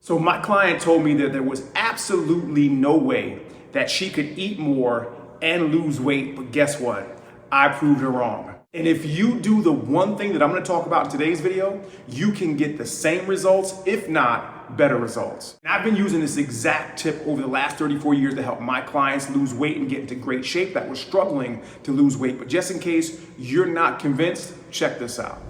So my client told me that there was absolutely no way that she could eat more and lose weight, but guess what? I proved her wrong. And if you do the one thing that I'm gonna talk about in today's video, you can get the same results, if not better results. And I've been using this exact tip over the last 34 years to help my clients lose weight and get into great shape that were struggling to lose weight. But just in case you're not convinced, check this out.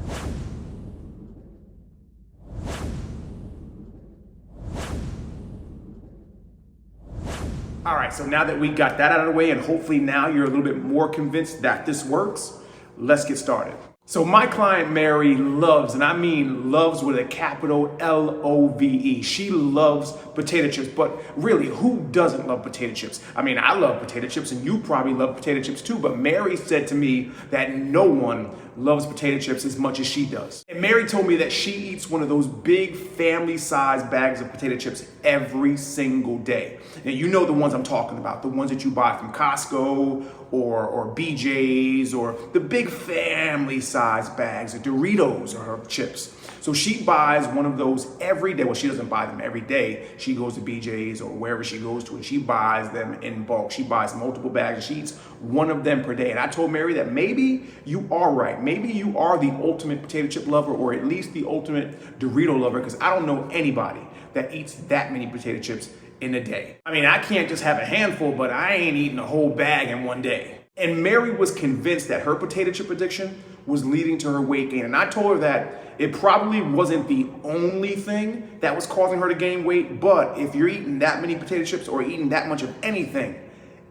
All right, so now that we got that out of the way and hopefully now you're a little bit more convinced that this works, let's get started. So my client Mary loves, and I mean loves with a capital L-O-V-E. She loves potato chips, but really, who doesn't love potato chips? I mean, I love potato chips and you probably love potato chips too, but Mary said to me that no one loves potato chips as much as she does. And Mary told me that she eats one of those big family-sized bags of potato chips every single day. And you know the ones I'm talking about, the ones that you buy from Costco or BJ's, or the big family-sized bags of Doritos or her chips. So she buys one of those every day. Well, she doesn't buy them every day. She goes to BJ's or wherever she goes to, and she buys them in bulk. She buys multiple bags and she eats one of them per day. And I told Mary that maybe you are right. Maybe you are the ultimate potato chip lover, or at least the ultimate Dorito lover, because I don't know anybody that eats that many potato chips in a day. I mean, I can't just have a handful, but I ain't eating a whole bag in one day. And Mary was convinced that her potato chip addiction was leading to her weight gain. And I told her that it probably wasn't the only thing that was causing her to gain weight, but if you're eating that many potato chips or eating that much of anything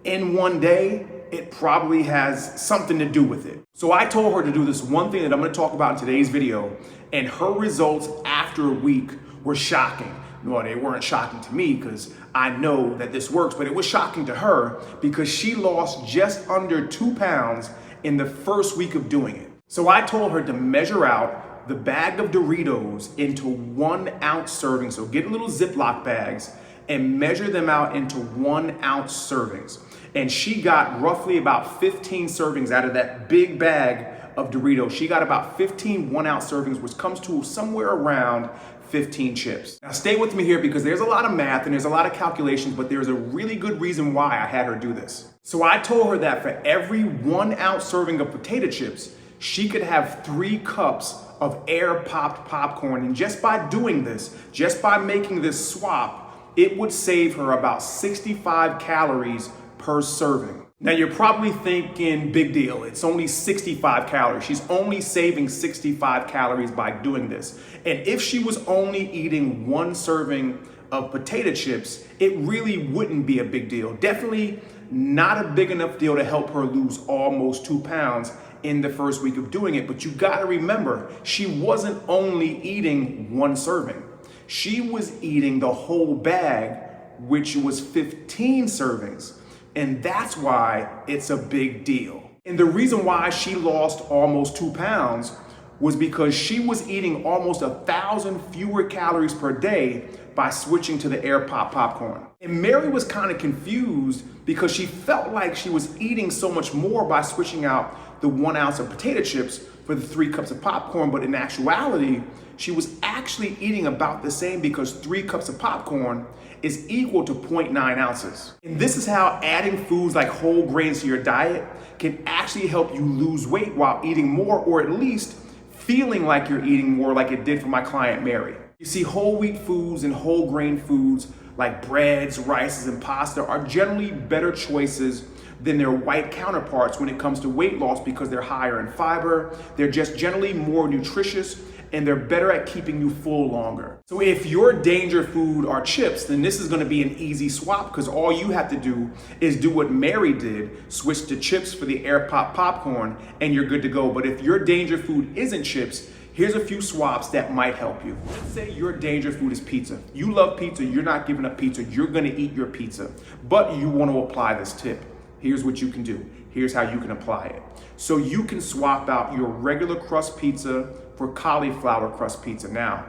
in one day, it probably has something to do with it. So I told her to do this one thing that I'm gonna talk about in today's video, and her results after a week were shocking. Well, they weren't shocking to me because I know that this works, but it was shocking to her because she lost just under 2 pounds in the first week of doing it. So I told her to measure out the bag of Doritos into 1 ounce servings. So get little Ziploc bags and measure them out into 1 ounce servings. And she got roughly about 15 servings out of that big bag of Doritos. She got about 15 1 ounce servings, which comes to somewhere around 15 chips. Now stay with me here because there's a lot of math and there's a lot of calculations, but there's a really good reason why I had her do this. So I told her that for every 1 ounce serving of potato chips, she could have 3 cups of air popped popcorn. And just by doing this, just by making this swap, it would save her about 65 calories per serving. Now you're probably thinking, big deal, it's only 65 calories. She's only saving 65 calories by doing this. And if she was only eating 1 serving of potato chips, it really wouldn't be a big deal. Definitely not a big enough deal to help her lose almost 2 pounds in the first week of doing it. But you gotta remember, she wasn't only eating 1 serving. She was eating the whole bag, which was 15 servings. And that's why it's a big deal. And the reason why she lost almost 2 pounds was because she was eating almost 1,000 fewer calories per day by switching to the air pop popcorn. And Mary was kind of confused because she felt like she was eating so much more by switching out the 1 ounce of potato chips for the 3 cups of popcorn, but in actuality, she was actually eating about the same because 3 cups of popcorn is equal to 0.9 ounces. And this is how adding foods like whole grains to your diet can actually help you lose weight while eating more, or at least feeling like you're eating more, like it did for my client Mary. You see, whole wheat foods and whole grain foods like breads, rices, and pasta are generally better choices than their white counterparts when it comes to weight loss because they're higher in fiber, they're just generally more nutritious, and they're better at keeping you full longer. So if your danger food are chips, then this is gonna be an easy swap because all you have to do is do what Mary did, switch to chips for the air pop popcorn, and you're good to go. But if your danger food isn't chips, here's a few swaps that might help you. Let's say your danger food is pizza. You love pizza, you're not giving up pizza, you're gonna eat your pizza, but you wanna apply this tip. Here's what you can do. Here's how you can apply it. So you can swap out your regular crust pizza for cauliflower crust pizza. Now,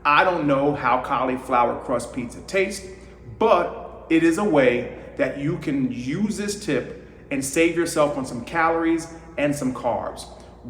I don't know how cauliflower crust pizza tastes, but it is a way that you can use this tip and save yourself on some calories and some carbs.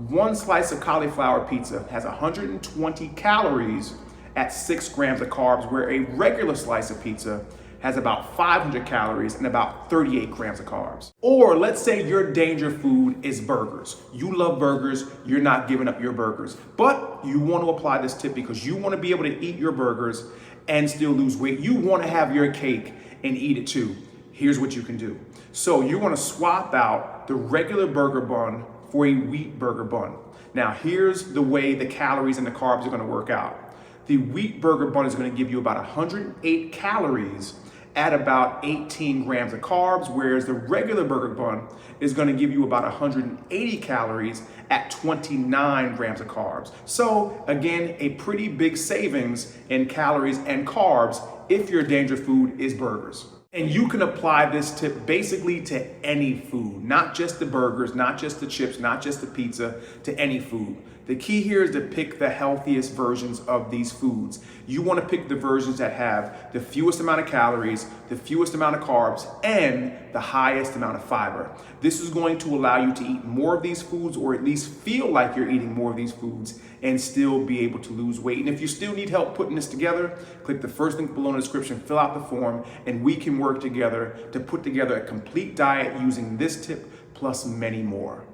1 slice of cauliflower pizza has 120 calories at 6 grams of carbs, where a regular slice of pizza has about 500 calories and about 38 grams of carbs. Or let's say your danger food is burgers. You love burgers, you're not giving up your burgers, but you want to apply this tip because you want to be able to eat your burgers and still lose weight. You want to have your cake and eat it too. Here's what you can do. So you want to swap out the regular burger bun for a wheat burger bun. Now here's the way the calories and the carbs are going to work out. The wheat burger bun is going to give you about 108 calories at about 18 grams of carbs, whereas the regular burger bun is going to give you about 180 calories at 29 grams of carbs. So again, a pretty big savings in calories and carbs if your danger food is burgers. And you can apply this tip basically to any food, not just the burgers, not just the chips, not just the pizza, to any food. The key here is to pick the healthiest versions of these foods. You want to pick the versions that have the fewest amount of calories, the fewest amount of carbs, and the highest amount of fiber. This is going to allow you to eat more of these foods, or at least feel like you're eating more of these foods, and still be able to lose weight. And if you still need help putting this together, click the first link below in the description, fill out the form, and we can work together to put together a complete diet using this tip plus many more.